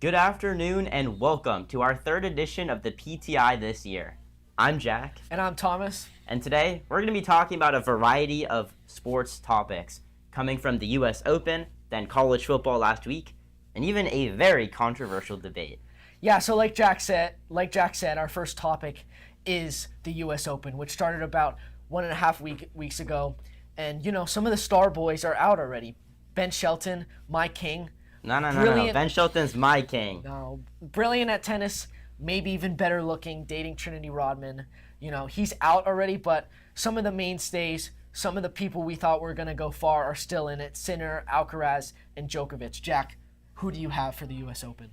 Good afternoon and welcome to our third edition of the PTI this year. I'm Jack. And I'm Thomas. And today we're going to be talking about a variety of sports topics, coming from the US Open, then college football last week, and even a very controversial debate. Yeah, so like Jack said, our first topic is the US Open, which started about 1.5 weeks ago. And, some of the star boys are out already. Ben Shelton, my king. No. Ben Shelton's my king. No, brilliant at tennis, maybe even better looking, dating Trinity Rodman. He's out already, but some of the mainstays, some of the people we thought were going to go far are still in it. Sinner, Alcaraz, and Djokovic. Jack, who do you have for the US Open?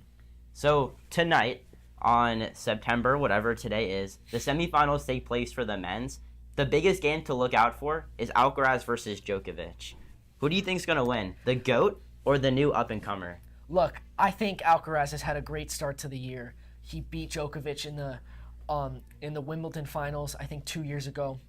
So tonight, on September, whatever today is, the semifinals take place for the men's. The biggest game to look out for is Alcaraz versus Djokovic. Who do you think's going to win, the GOAT or the new up-and-comer? Look, I think Alcaraz has had a great start to the year. He beat Djokovic in the Wimbledon finals, I think 2 years ago.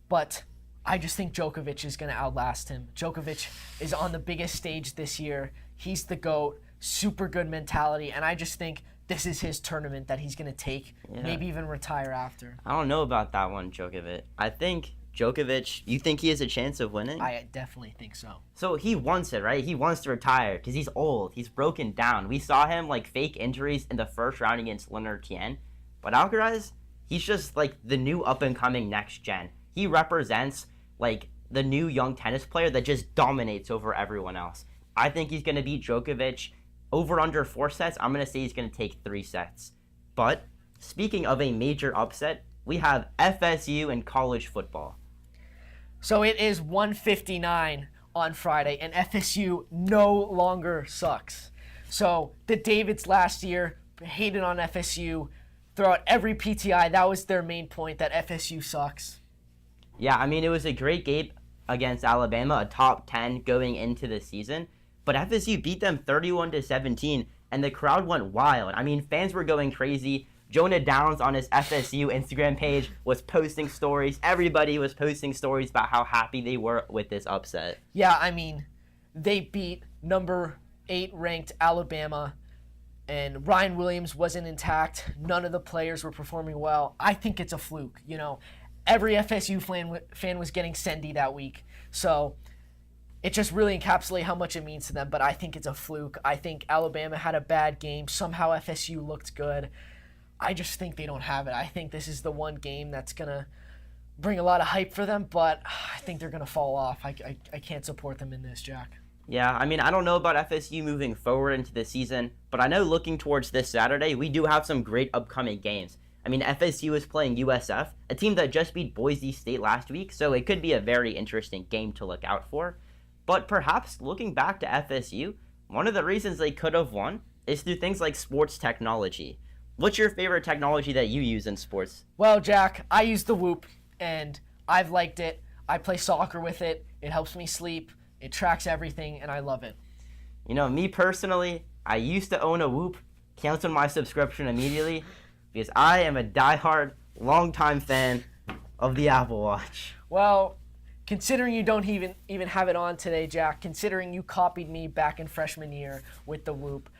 But I just think Djokovic is going to outlast him. Djokovic is on the biggest stage this year. He's the GOAT, super good mentality, and I just think this is his tournament that he's going to take, maybe even retire after. I don't know about that one, Djokovic. I think Djokovic, you think he has a chance of winning? I definitely think so. So he wants it, right? He wants to retire because he's old. He's broken down. We saw him fake injuries in the first round against Leonard Tien. But Alcaraz, he's just the new up-and-coming next gen. He represents the new young tennis player that just dominates over everyone else. I think he's going to beat Djokovic over under 4 sets. I'm going to say he's going to take 3 sets. But speaking of a major upset, we have FSU in college football. So it is 1:59 on Friday, and FSU no longer sucks. So the Davids last year hated on FSU throughout every PTI. That was their main point, that FSU sucks. Yeah, it was a great game against Alabama, a top 10 going into the season. But FSU beat them 31-17, and the crowd went wild. Fans were going crazy. Jonah Downs on his FSU Instagram page was posting stories. Everybody was posting stories about how happy they were with this upset. Yeah, they beat number 8 ranked Alabama, and Ryan Williams wasn't intact. None of the players were performing well. I think it's a fluke. Every FSU fan was getting sendy that week. So it just really encapsulates how much it means to them, but I think it's a fluke. I think Alabama had a bad game. Somehow FSU looked good. I just think they don't have it. I think this is the one game that's going to bring a lot of hype for them, but I think they're going to fall off. I can't support them in this, Jack. Yeah, I don't know about FSU moving forward into the season, but I know looking towards this Saturday, we do have some great upcoming games. FSU is playing USF, a team that just beat Boise State last week, so it could be a very interesting game to look out for. But perhaps looking back to FSU, one of the reasons they could have won is through things like sports technology. What's your favorite technology that you use in sports? Well, Jack, I use the Whoop, and I've liked it. I play soccer with it. It helps me sleep. It tracks everything, and I love it. Me personally, I used to own a Whoop, canceled my subscription immediately, because I am a diehard, longtime fan of the Apple Watch. Well, considering you don't even have it on today, Jack, considering you copied me back in freshman year with the Whoop,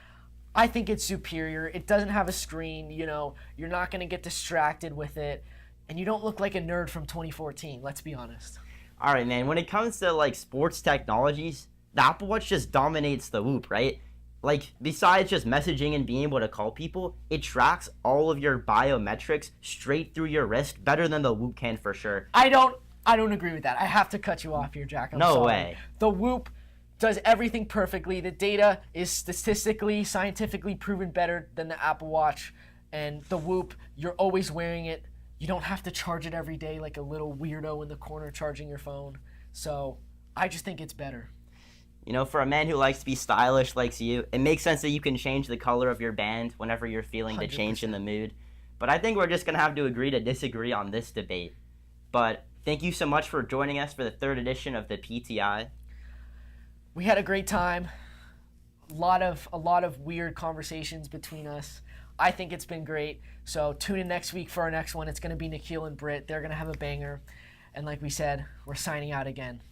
I think it's superior. It doesn't have a screen, you're not going to get distracted with it, and you don't look like a nerd from 2014, let's be honest. All right, man, when it comes to sports technologies, the Apple Watch just dominates the Whoop, right? Besides just messaging and being able to call people, it tracks all of your biometrics straight through your wrist better than the Whoop can for sure. I don't agree with that. I have to cut you off here, Jack. I'm sorry. No way. The Whoop does everything perfectly. The data is statistically, scientifically proven better than the Apple Watch. And the Whoop, you're always wearing it. You don't have to charge it every day like a little weirdo in the corner charging your phone. So I just think it's better. For a man who likes to be stylish like you, it makes sense that you can change the color of your band whenever you're feeling 100%. The change in the mood. But I think we're just going to have to agree to disagree on this debate. But thank you so much for joining us for the third edition of the PTI. We had a great time. A lot of weird conversations between us. I think it's been great. So tune in next week for our next one. It's going to be Nikhil and Britt. They're going to have a banger. And like we said, we're signing out again.